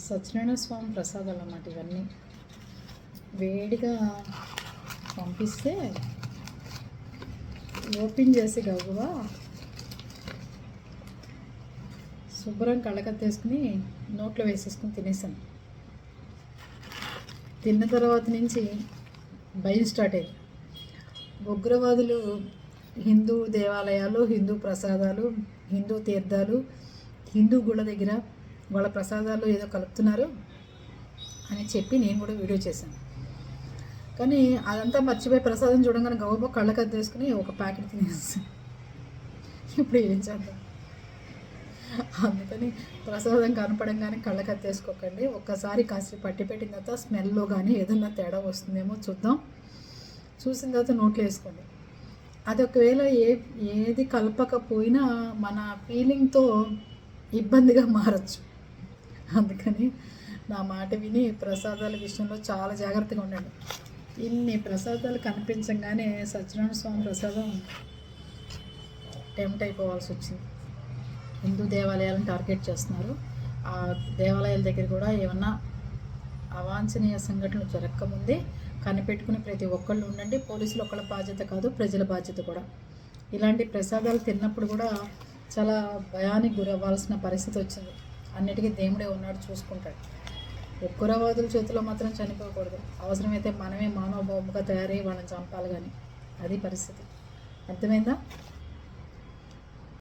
సత్యనారాయణ స్వామి ప్రసాదాలు అన్నమాట ఇవన్నీ. వేడిగా పంపిస్తే ఓపెన్ చేసి గవ్వగా శుభ్రం కళ్ళకత్తేసుకుని నోట్లో వేసేసుకుని తినేసాను. తిన్న తర్వాత నుంచి భయం స్టార్ట్ అయింది. ఉగ్రవాదులు హిందూ దేవాలయాలు, హిందూ ప్రసాదాలు, హిందూ తీర్థాలు, హిందూ గుళ్ళ దగ్గర వాళ్ళ ప్రసాదాలు ఏదో కలుపుతున్నారు అని చెప్పి నేను కూడా వీడియో చేశాను. కానీ అదంతా మర్చిపోయి ప్రసాదం చూడంగానే గవ్వబో కళ్ళకి అద్దేసుకుని ఒక ప్యాకెట్ తినేస్తాను. ఇప్పుడు ఏం చేద్దాం? అందుకని ప్రసాదం కనపడంగానే కళ్ళకి అద్దేసుకోకండి. ఒక్కసారి కాస్త పట్టి పెట్టిన తర్వాత స్మెల్లో కానీ ఏదన్నా తేడా వస్తుందేమో చూద్దాం. చూసిన తర్వాత నోట్లో వేసుకోండి. అది ఒకవేళ ఏది కలపకపోయినా మన ఫీలింగ్తో ఇబ్బందిగా మారచ్చు. అందుకని నా మాట విని ప్రసాదాల విషయంలో చాలా జాగ్రత్తగా ఉండండి. ఇన్ని ప్రసాదాలు కనిపించగానే సత్యనారాయణ స్వామి ప్రసాదం టెంప్ట్ అయిపోవాల్సి వచ్చింది. హిందూ దేవాలయాలను టార్గెట్ చేస్తున్నారు. ఆ దేవాలయాల దగ్గర కూడా ఏమన్నా అవాంఛనీయ సంఘటనలు జరగకముందే కనిపెట్టుకుని ప్రతి ఒక్కళ్ళు ఉండండి. పోలీసులు ఒక్కళ్ళ బాధ్యత కాదు, ప్రజల బాధ్యత కూడా. ఇలాంటి ప్రసాదాలు తిన్నప్పుడు కూడా చాలా భయానికి గురవ్వాల్సిన పరిస్థితి వచ్చింది. అన్నిటికీ దేవుడే ఉన్నాడు, చూసుకుంటాడు. ఉగ్రవాదుల చేతిలో మాత్రం చనిపోకూడదు. అవసరమైతే మనమే మానవ బొమ్మగా తయారై వాళ్ళని చంపాలి. కానీ అది పరిస్థితి. అర్థమైందా?